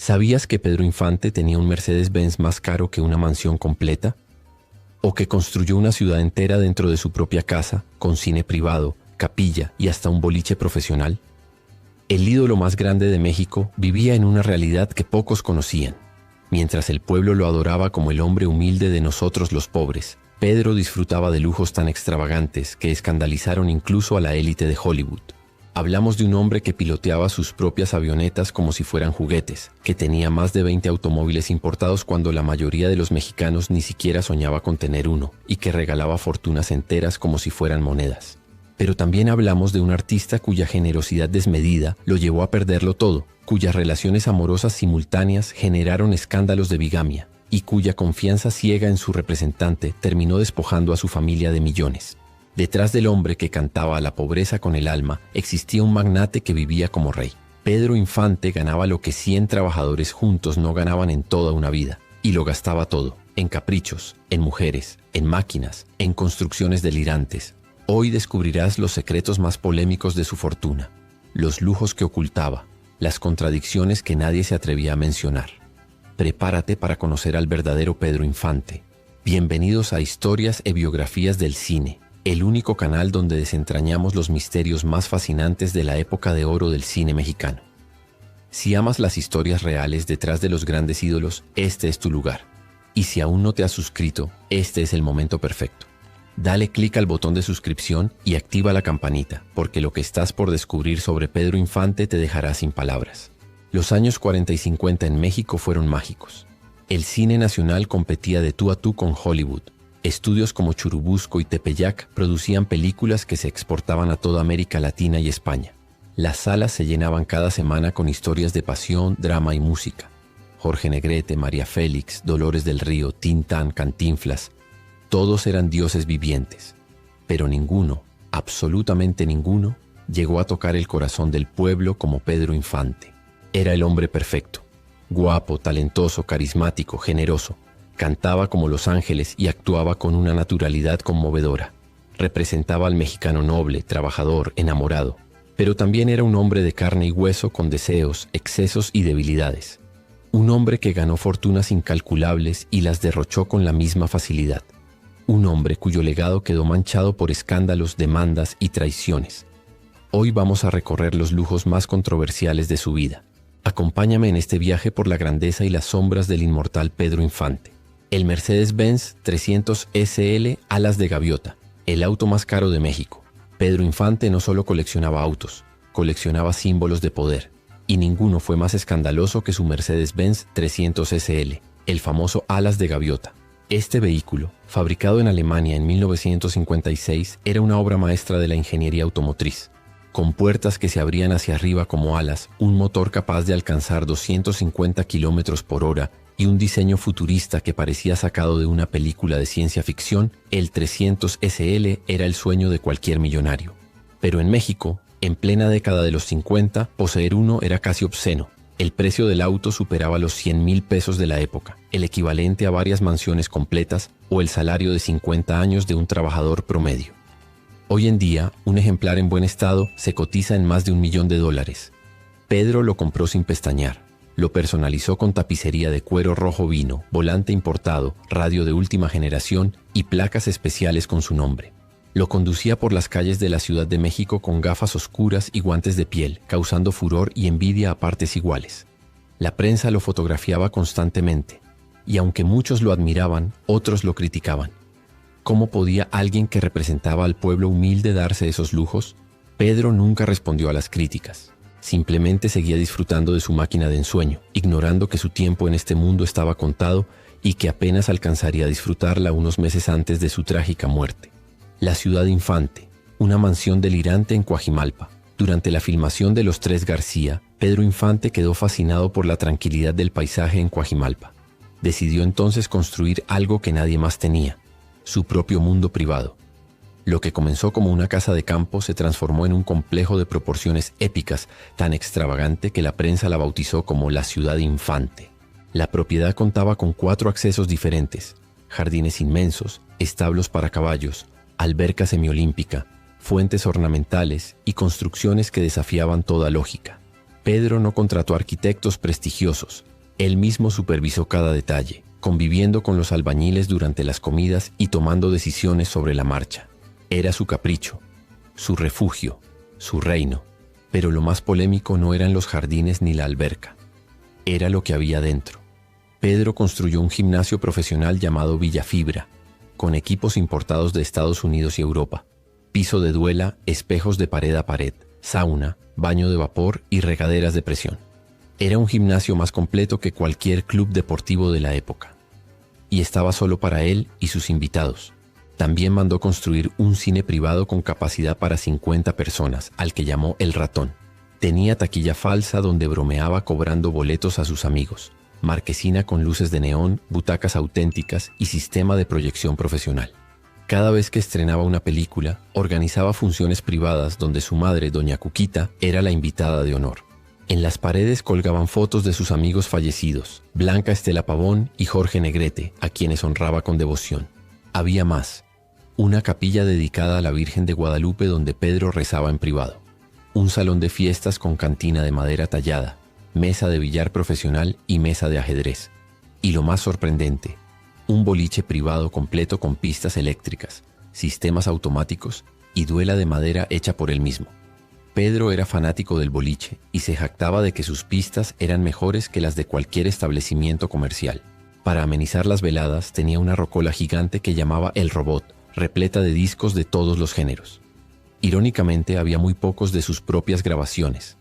¿Sabías que Pedro Infante tenía un Mercedes-Benz más caro que una mansión completa? ¿O que construyó una ciudad entera dentro de su propia casa, con cine privado, capilla y hasta un boliche profesional? El ídolo más grande de México vivía en una realidad que pocos conocían. Mientras el pueblo lo adoraba como el hombre humilde de nosotros los pobres, Pedro disfrutaba de lujos tan extravagantes que escandalizaron incluso a la élite de Hollywood. Hablamos de un hombre que piloteaba sus propias avionetas como si fueran juguetes, que tenía más de 20 automóviles importados cuando la mayoría de los mexicanos ni siquiera soñaba con tener uno, y que regalaba fortunas enteras como si fueran monedas. Pero también hablamos de un artista cuya generosidad desmedida lo llevó a perderlo todo, cuyas relaciones amorosas simultáneas generaron escándalos de bigamia, y cuya confianza ciega en su representante terminó despojando a su familia de millones. Detrás del hombre que cantaba a la pobreza con el alma, existía un magnate que vivía como rey. Pedro Infante ganaba lo que 100 trabajadores juntos no ganaban en toda una vida, y lo gastaba todo, en caprichos, en mujeres, en máquinas, en construcciones delirantes. Hoy descubrirás los secretos más polémicos de su fortuna, los lujos que ocultaba, las contradicciones que nadie se atrevía a mencionar. Prepárate para conocer al verdadero Pedro Infante. Bienvenidos a Historias y Biografías del Cine, el único canal donde desentrañamos los misterios más fascinantes de la época de oro del cine mexicano. Si amas las historias reales detrás de los grandes ídolos, este es tu lugar. Y si aún no te has suscrito, este es el momento perfecto. Dale clic al botón de suscripción y activa la campanita, porque lo que estás por descubrir sobre Pedro Infante te dejará sin palabras. Los años 40 y 50 en México fueron mágicos. El cine nacional competía de tú a tú con Hollywood. Estudios como Churubusco y Tepeyac producían películas que se exportaban a toda América Latina y España. Las salas se llenaban cada semana con historias de pasión, drama y música. Jorge Negrete, María Félix, Dolores del Río, Tintán, Cantinflas, todos eran dioses vivientes. Pero ninguno, absolutamente ninguno, llegó a tocar el corazón del pueblo como Pedro Infante. Era el hombre perfecto, guapo, talentoso, carismático, generoso. Cantaba como los ángeles y actuaba con una naturalidad conmovedora. Representaba al mexicano noble, trabajador, enamorado. Pero también era un hombre de carne y hueso con deseos, excesos y debilidades. Un hombre que ganó fortunas incalculables y las derrochó con la misma facilidad. Un hombre cuyo legado quedó manchado por escándalos, demandas y traiciones. Hoy vamos a recorrer los lujos más controversiales de su vida. Acompáñame en este viaje por la grandeza y las sombras del inmortal Pedro Infante. El Mercedes-Benz 300 SL Alas de Gaviota, el auto más caro de México. Pedro Infante no solo coleccionaba autos, coleccionaba símbolos de poder, y ninguno fue más escandaloso que su Mercedes-Benz 300 SL, el famoso Alas de Gaviota. Este vehículo, fabricado en Alemania en 1956, era una obra maestra de la ingeniería automotriz. Con puertas que se abrían hacia arriba como alas, un motor capaz de alcanzar 250 km por hora y un diseño futurista que parecía sacado de una película de ciencia ficción, el 300 SL era el sueño de cualquier millonario. Pero en México, en plena década de los 50, poseer uno era casi obsceno. El precio del auto superaba los 100,000 pesos de la época, el equivalente a varias mansiones completas o el salario de 50 años de un trabajador promedio. Hoy en día, un ejemplar en buen estado se cotiza en más de $1 millón. Pedro lo compró sin pestañear. Lo personalizó con tapicería de cuero rojo vino, volante importado, radio de última generación y placas especiales con su nombre. Lo conducía por las calles de la Ciudad de México con gafas oscuras y guantes de piel, causando furor y envidia a partes iguales. La prensa lo fotografiaba constantemente, y aunque muchos lo admiraban, otros lo criticaban. ¿Cómo podía alguien que representaba al pueblo humilde darse esos lujos? Pedro nunca respondió a las críticas. Simplemente seguía disfrutando de su máquina de ensueño, ignorando que su tiempo en este mundo estaba contado y que apenas alcanzaría a disfrutarla unos meses antes de su trágica muerte. La Ciudad Infante, una mansión delirante en Coajimalpa. Durante la filmación de Los Tres García, Pedro Infante quedó fascinado por la tranquilidad del paisaje en Coajimalpa. Decidió entonces construir algo que nadie más tenía, su propio mundo privado. Lo que comenzó como una casa de campo se transformó en un complejo de proporciones épicas, tan extravagante que la prensa la bautizó como la Ciudad Infante. La propiedad contaba con 4 accesos diferentes, jardines inmensos, establos para caballos, alberca semiolímpica, fuentes ornamentales y construcciones que desafiaban toda lógica. Pedro no contrató arquitectos prestigiosos. Él mismo supervisó cada detalle, conviviendo con los albañiles durante las comidas y tomando decisiones sobre la marcha. Era su capricho, su refugio, su reino. Pero lo más polémico no eran los jardines ni la alberca. Era lo que había dentro. Pedro construyó un gimnasio profesional llamado Villafibra, con equipos importados de Estados Unidos y Europa. Piso de duela, espejos de pared a pared, sauna, baño de vapor y regaderas de presión. Era un gimnasio más completo que cualquier club deportivo de la época. Y estaba solo para él y sus invitados. También mandó construir un cine privado con capacidad para 50 personas, al que llamó El Ratón. Tenía taquilla falsa donde bromeaba cobrando boletos a sus amigos, marquesina con luces de neón, butacas auténticas y sistema de proyección profesional. Cada vez que estrenaba una película, organizaba funciones privadas donde su madre, doña Cuquita, era la invitada de honor. En las paredes colgaban fotos de sus amigos fallecidos, Blanca Estela Pavón y Jorge Negrete, a quienes honraba con devoción. Había más. Una capilla dedicada a la Virgen de Guadalupe donde Pedro rezaba en privado. Un salón de fiestas con cantina de madera tallada, mesa de billar profesional y mesa de ajedrez. Y lo más sorprendente, un boliche privado completo con pistas eléctricas, sistemas automáticos y duela de madera hecha por él mismo. Pedro era fanático del boliche y se jactaba de que sus pistas eran mejores que las de cualquier establecimiento comercial. Para amenizar las veladas tenía una rocola gigante que llamaba El Robot, repleta de discos de todos los géneros. Irónicamente, había muy pocos de sus propias grabaciones.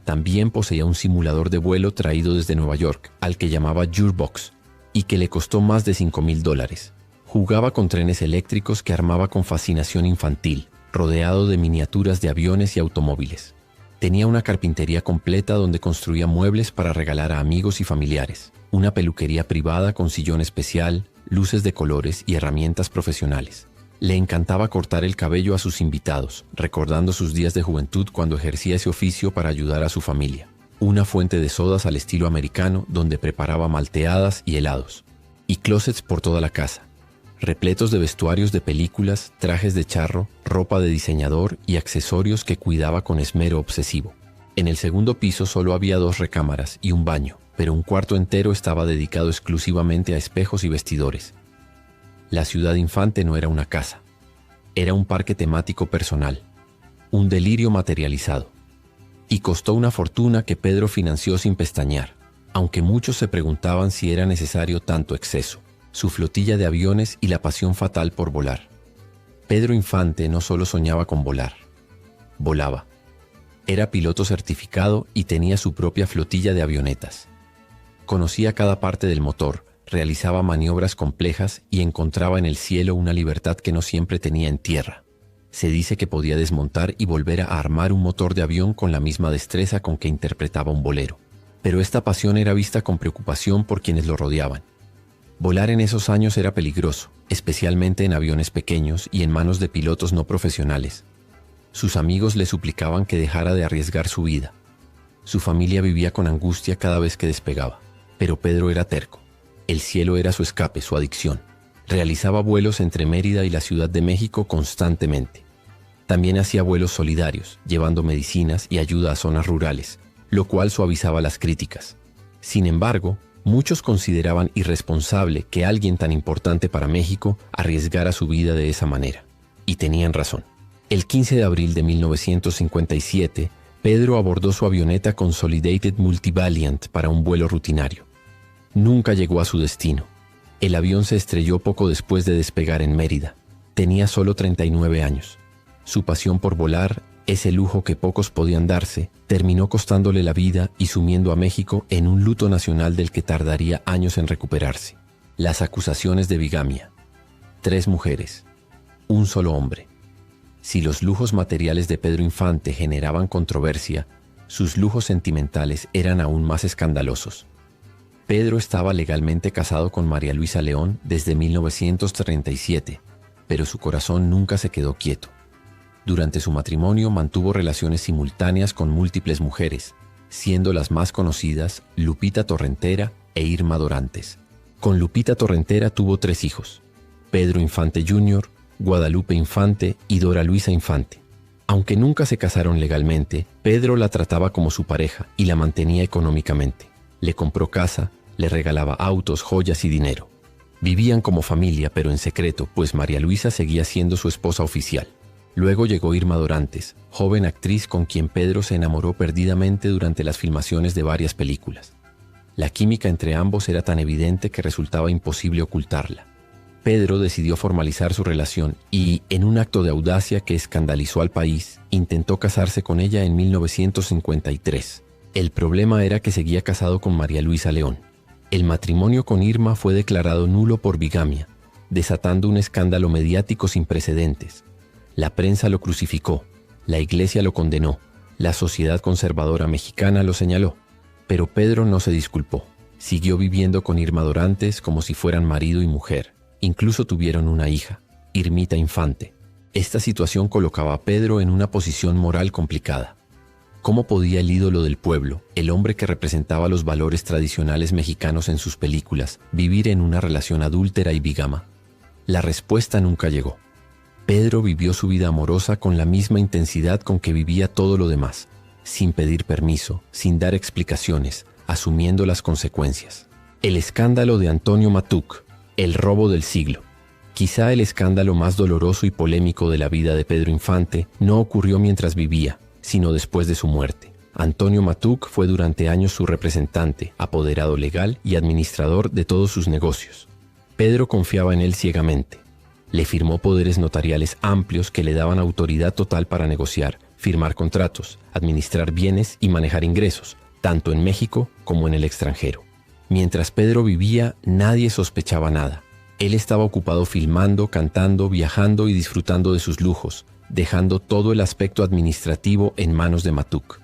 También poseía un simulador de vuelo traído desde Nueva York, al que llamaba Jurebox, y que le costó más de $5,000. Jugaba con trenes eléctricos que armaba con fascinación infantil, rodeado de miniaturas de aviones y automóviles. Tenía una carpintería completa donde construía muebles para regalar a amigos y familiares, una peluquería privada con sillón especial, luces de colores y herramientas profesionales. Le encantaba cortar el cabello a sus invitados, recordando sus días de juventud cuando ejercía ese oficio para ayudar a su familia. Una fuente de sodas al estilo americano donde preparaba malteadas y helados. Y closets por toda la casa, repletos de vestuarios de películas, trajes de charro, ropa de diseñador y accesorios que cuidaba con esmero obsesivo. En el segundo piso solo había 2 recámaras y un baño, pero un cuarto entero estaba dedicado exclusivamente a espejos y vestidores. La Ciudad Infante no era una casa, era un parque temático personal, un delirio materializado. Y costó una fortuna que Pedro financió sin pestañear, aunque muchos se preguntaban si era necesario tanto exceso, su flotilla de aviones y la pasión fatal por volar. Pedro Infante no solo soñaba con volar, volaba. Era piloto certificado y tenía su propia flotilla de avionetas. Conocía cada parte del motor, realizaba maniobras complejas y encontraba en el cielo una libertad que no siempre tenía en tierra. Se dice que podía desmontar y volver a armar un motor de avión con la misma destreza con que interpretaba un bolero. Pero esta pasión era vista con preocupación por quienes lo rodeaban. Volar en esos años era peligroso, especialmente en aviones pequeños y en manos de pilotos no profesionales. Sus amigos le suplicaban que dejara de arriesgar su vida. Su familia vivía con angustia cada vez que despegaba. Pero Pedro era terco. El cielo era su escape, su adicción. Realizaba vuelos entre Mérida y la Ciudad de México constantemente. También hacía vuelos solidarios, llevando medicinas y ayuda a zonas rurales, lo cual suavizaba las críticas. Sin embargo, muchos consideraban irresponsable que alguien tan importante para México arriesgara su vida de esa manera. Y tenían razón. El 15 de abril de 1957, Pedro abordó su avioneta Consolidated Multivaliant para un vuelo rutinario. Nunca llegó a su destino. El avión se estrelló poco después de despegar en Mérida. Tenía solo 39 años. Su pasión por volar, ese lujo que pocos podían darse, terminó costándole la vida y sumiendo a México en un luto nacional del que tardaría años en recuperarse. Las acusaciones de bigamia. 3 mujeres. Un solo hombre. Si los lujos materiales de Pedro Infante generaban controversia, sus lujos sentimentales eran aún más escandalosos. Pedro estaba legalmente casado con María Luisa León desde 1937, pero su corazón nunca se quedó quieto. Durante su matrimonio mantuvo relaciones simultáneas con múltiples mujeres, siendo las más conocidas Lupita Torrentera e Irma Dorantes. Con Lupita Torrentera tuvo 3 hijos, Pedro Infante Jr., Guadalupe Infante y Dora Luisa Infante. Aunque nunca se casaron legalmente, Pedro la trataba como su pareja y la mantenía económicamente. Le compró casa, le regalaba autos, joyas y dinero. Vivían como familia, pero en secreto, pues María Luisa seguía siendo su esposa oficial. Luego llegó Irma Dorantes, joven actriz con quien Pedro se enamoró perdidamente durante las filmaciones de varias películas. La química entre ambos era tan evidente que resultaba imposible ocultarla. Pedro decidió formalizar su relación y, en un acto de audacia que escandalizó al país, intentó casarse con ella en 1953. El problema era que seguía casado con María Luisa León. El matrimonio con Irma fue declarado nulo por bigamia, desatando un escándalo mediático sin precedentes. La prensa lo crucificó, la iglesia lo condenó, la sociedad conservadora mexicana lo señaló. Pero Pedro no se disculpó. Siguió viviendo con Irma Dorantes como si fueran marido y mujer. Incluso tuvieron una hija, Irmita Infante. Esta situación colocaba a Pedro en una posición moral complicada. ¿Cómo podía el ídolo del pueblo, el hombre que representaba los valores tradicionales mexicanos en sus películas, vivir en una relación adúltera y bigama? La respuesta nunca llegó. Pedro vivió su vida amorosa con la misma intensidad con que vivía todo lo demás, sin pedir permiso, sin dar explicaciones, asumiendo las consecuencias. El escándalo de Antonio Matuc, el robo del siglo. Quizá el escándalo más doloroso y polémico de la vida de Pedro Infante no ocurrió mientras vivía, sino después de su muerte. Antonio Matuc fue durante años su representante, apoderado legal y administrador de todos sus negocios. Pedro confiaba en él ciegamente. Le firmó poderes notariales amplios que le daban autoridad total para negociar, firmar contratos, administrar bienes y manejar ingresos, tanto en México como en el extranjero. Mientras Pedro vivía, nadie sospechaba nada. Él estaba ocupado filmando, cantando, viajando y disfrutando de sus lujos, dejando todo el aspecto administrativo en manos de Matuc.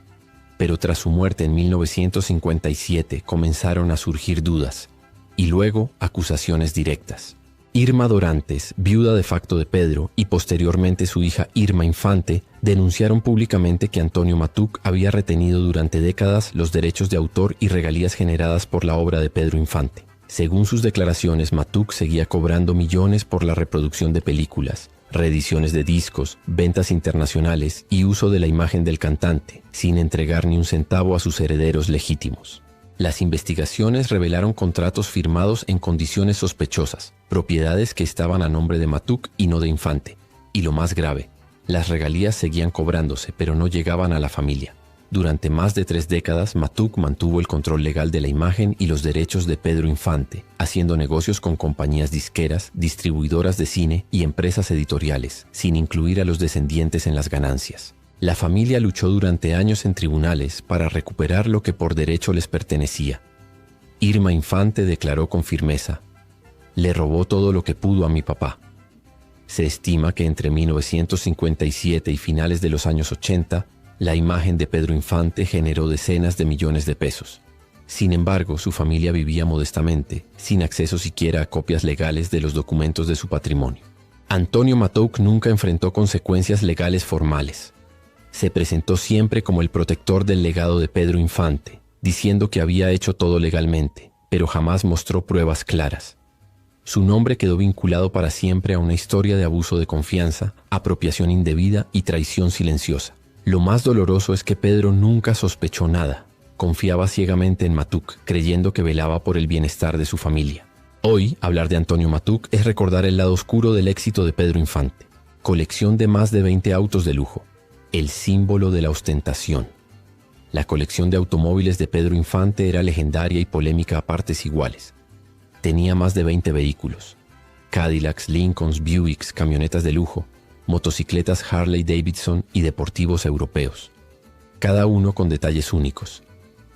Pero tras su muerte en 1957 comenzaron a surgir dudas, y luego acusaciones directas. Irma Dorantes, viuda de facto de Pedro, y posteriormente su hija Irma Infante, denunciaron públicamente que Antonio Matuc había retenido durante décadas los derechos de autor y regalías generadas por la obra de Pedro Infante. Según sus declaraciones, Matuc seguía cobrando millones por la reproducción de películas, reediciones de discos, ventas internacionales y uso de la imagen del cantante, sin entregar ni un centavo a sus herederos legítimos. Las investigaciones revelaron contratos firmados en condiciones sospechosas, propiedades que estaban a nombre de Matuc y no de Infante. Y lo más grave, las regalías seguían cobrándose, pero no llegaban a la familia. Durante más de 3 décadas, Matuc mantuvo el control legal de la imagen y los derechos de Pedro Infante, haciendo negocios con compañías disqueras, distribuidoras de cine y empresas editoriales, sin incluir a los descendientes en las ganancias. La familia luchó durante años en tribunales para recuperar lo que por derecho les pertenecía. Irma Infante declaró con firmeza: «Le robó todo lo que pudo a mi papá». Se estima que entre 1957 y finales de los años 80, la imagen de Pedro Infante generó decenas de millones de pesos. Sin embargo, su familia vivía modestamente, sin acceso siquiera a copias legales de los documentos de su patrimonio. Antonio Matuc nunca enfrentó consecuencias legales formales. Se presentó siempre como el protector del legado de Pedro Infante, diciendo que había hecho todo legalmente, pero jamás mostró pruebas claras. Su nombre quedó vinculado para siempre a una historia de abuso de confianza, apropiación indebida y traición silenciosa. Lo más doloroso es que Pedro nunca sospechó nada. Confiaba ciegamente en Matuc, creyendo que velaba por el bienestar de su familia. Hoy, hablar de Antonio Matuc es recordar el lado oscuro del éxito de Pedro Infante. Colección de más de 20 autos de lujo. El símbolo de la ostentación. La colección de automóviles de Pedro Infante era legendaria y polémica a partes iguales. Tenía más de 20 vehículos: Cadillacs, Lincolns, Buicks, camionetas de lujo, motocicletas Harley Davidson y deportivos europeos. Cada uno con detalles únicos: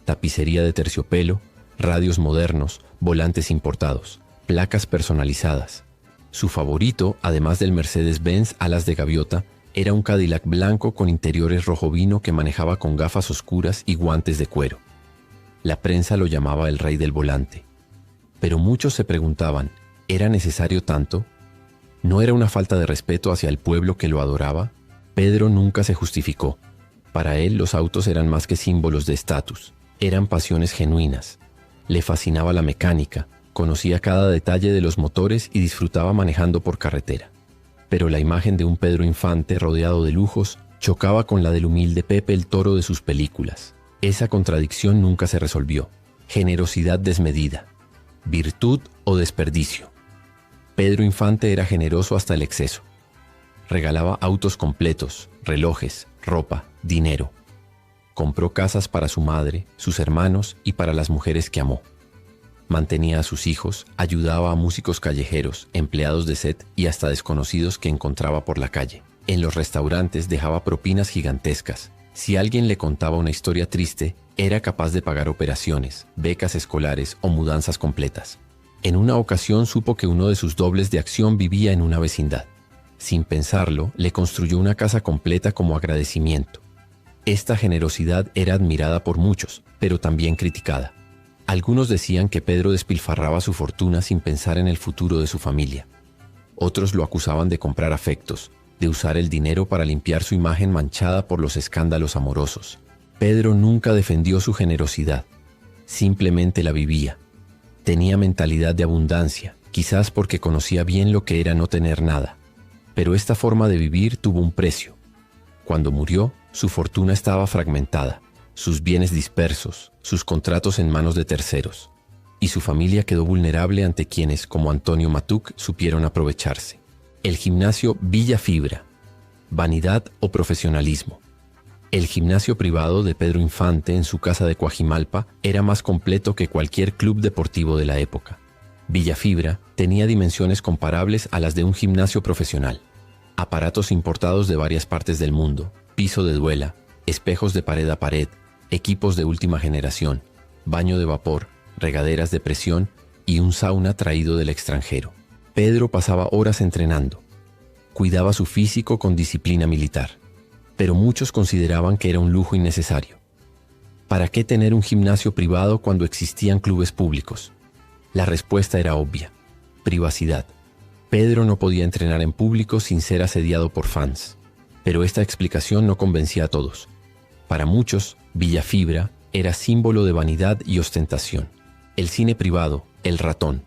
tapicería de terciopelo, radios modernos, volantes importados, placas personalizadas. Su favorito, además del Mercedes-Benz alas de gaviota, era un Cadillac blanco con interiores rojo vino que manejaba con gafas oscuras y guantes de cuero. La prensa lo llamaba el rey del volante. Pero muchos se preguntaban, ¿era necesario tanto? ¿No era una falta de respeto hacia el pueblo que lo adoraba? Pedro nunca se justificó. Para él los autos eran más que símbolos de estatus, eran pasiones genuinas. Le fascinaba la mecánica, conocía cada detalle de los motores y disfrutaba manejando por carretera. Pero la imagen de un Pedro Infante rodeado de lujos chocaba con la del humilde Pepe el Toro de sus películas. Esa contradicción nunca se resolvió. Generosidad desmedida, virtud o desperdicio. Pedro Infante era generoso hasta el exceso. Regalaba autos completos, relojes, ropa, dinero. Compró casas para su madre, sus hermanos y para las mujeres que amó. Mantenía a sus hijos, ayudaba a músicos callejeros, empleados de set y hasta desconocidos que encontraba por la calle. En los restaurantes dejaba propinas gigantescas. Si alguien le contaba una historia triste, era capaz de pagar operaciones, becas escolares o mudanzas completas. En una ocasión supo que uno de sus dobles de acción vivía en una vecindad. Sin pensarlo, le construyó una casa completa como agradecimiento. Esta generosidad era admirada por muchos, pero también criticada. Algunos decían que Pedro despilfarraba su fortuna sin pensar en el futuro de su familia. Otros lo acusaban de comprar afectos, de usar el dinero para limpiar su imagen manchada por los escándalos amorosos. Pedro nunca defendió su generosidad, simplemente la vivía. Tenía mentalidad de abundancia, quizás porque conocía bien lo que era no tener nada. Pero esta forma de vivir tuvo un precio. Cuando murió, su fortuna estaba fragmentada, sus bienes dispersos, sus contratos en manos de terceros, y su familia quedó vulnerable ante quienes, como Antonio Matuc, supieron aprovecharse. El gimnasio Villa Fibra, vanidad o profesionalismo. El gimnasio privado de Pedro Infante en su casa de Coajimalpa era más completo que cualquier club deportivo de la época. Villa Fibra tenía dimensiones comparables a las de un gimnasio profesional. Aparatos importados de varias partes del mundo, piso de duela, espejos de pared a pared, equipos de última generación, baño de vapor, regaderas de presión y un sauna traído del extranjero. Pedro pasaba horas entrenando. Cuidaba su físico con disciplina militar, pero muchos consideraban que era un lujo innecesario. ¿Para qué tener un gimnasio privado cuando existían clubes públicos? La respuesta era obvia: privacidad. Pedro no podía entrenar en público sin ser asediado por fans, pero esta explicación no convencía a todos. Para muchos, Villa Fibra era símbolo de vanidad y ostentación. El cine privado, El Ratón,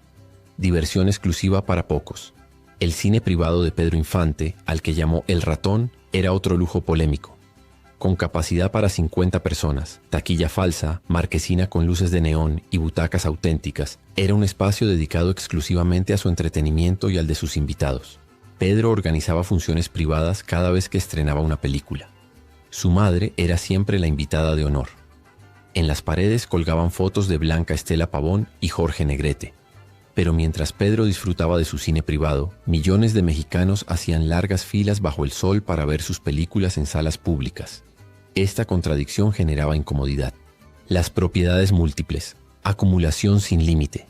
diversión exclusiva para pocos. El cine privado de Pedro Infante, al que llamó El Ratón, era otro lujo polémico. Con capacidad para 50 personas, taquilla falsa, marquesina con luces de neón y butacas auténticas, era un espacio dedicado exclusivamente a su entretenimiento y al de sus invitados. Pedro organizaba funciones privadas cada vez que estrenaba una película. Su madre era siempre la invitada de honor. En las paredes colgaban fotos de Blanca Estela Pavón y Jorge Negrete. Pero mientras Pedro disfrutaba de su cine privado, millones de mexicanos hacían largas filas bajo el sol para ver sus películas en salas públicas. Esta contradicción generaba incomodidad. Las propiedades múltiples, acumulación sin límite.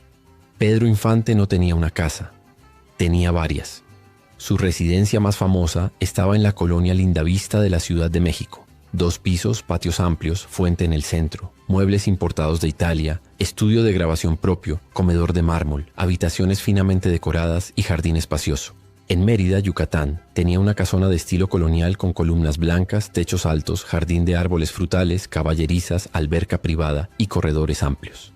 Pedro Infante no tenía una casa, tenía varias. Su residencia más famosa estaba en la colonia Lindavista de la Ciudad de México. 2 pisos, patios amplios, fuente en el centro, muebles importados de Italia, estudio de grabación propio, comedor de mármol, habitaciones finamente decoradas y jardín espacioso. En Mérida, Yucatán, tenía una casona de estilo colonial con columnas blancas, techos altos, jardín de árboles frutales, caballerizas, alberca privada y corredores amplios.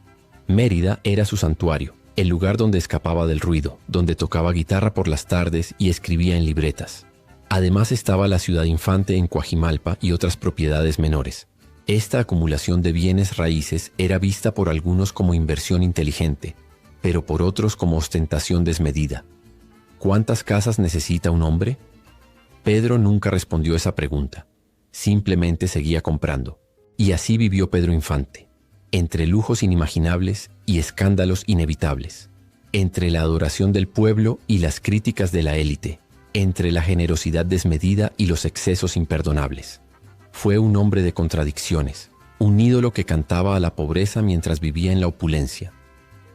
Mérida era su santuario, el lugar donde escapaba del ruido, donde tocaba guitarra por las tardes y escribía en libretas. Además estaba la Ciudad Infante en Coajimalpa y otras propiedades menores. Esta acumulación de bienes raíces era vista por algunos como inversión inteligente, pero por otros como ostentación desmedida. ¿Cuántas casas necesita un hombre? Pedro nunca respondió esa pregunta. Simplemente seguía comprando. Y así vivió Pedro Infante, entre lujos inimaginables y escándalos inevitables, entre la adoración del pueblo y las críticas de la élite, entre la generosidad desmedida y los excesos imperdonables. Fue un hombre de contradicciones, un ídolo que cantaba a la pobreza mientras vivía en la opulencia,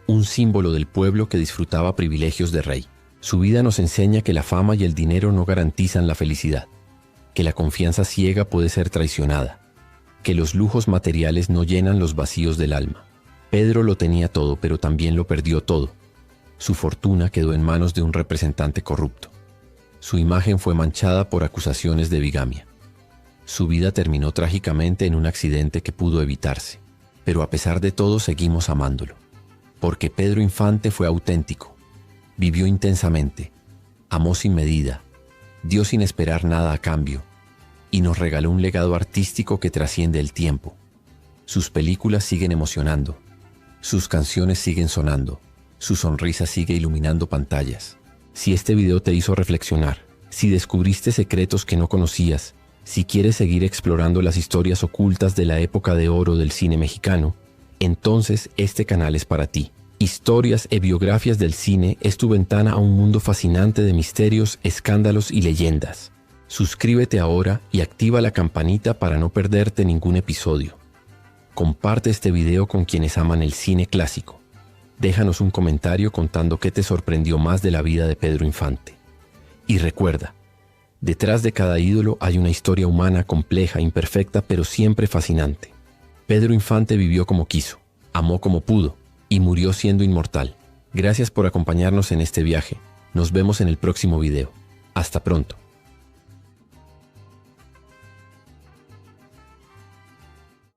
un símbolo del pueblo que disfrutaba privilegios de rey. Su vida nos enseña que la fama y el dinero no garantizan la felicidad, que la confianza ciega puede ser traicionada, que los lujos materiales no llenan los vacíos del alma. Pedro lo tenía todo, pero también lo perdió todo. Su fortuna quedó en manos de un representante corrupto. Su imagen fue manchada por acusaciones de bigamia. Su vida terminó trágicamente en un accidente que pudo evitarse. Pero a pesar de todo seguimos amándolo. Porque Pedro Infante fue auténtico. Vivió intensamente. Amó sin medida. Dio sin esperar nada a cambio. y nos regaló un legado artístico que trasciende el tiempo. Sus películas siguen emocionando, sus canciones siguen sonando, su sonrisa sigue iluminando pantallas. Si este video te hizo reflexionar, si descubriste secretos que no conocías, si quieres seguir explorando las historias ocultas de la época de oro del cine mexicano, entonces este canal es para ti. Historias e biografías del cine es tu ventana a un mundo fascinante de misterios, escándalos y leyendas. Suscríbete ahora y activa la campanita para no perderte ningún episodio. Comparte este video con quienes aman el cine clásico. Déjanos un comentario contando qué te sorprendió más de la vida de Pedro Infante. Y recuerda, detrás de cada ídolo hay una historia humana compleja, imperfecta, pero siempre fascinante. Pedro Infante vivió como quiso, amó como pudo y murió siendo inmortal. Gracias por acompañarnos en este viaje. Nos vemos en el próximo video. Hasta pronto.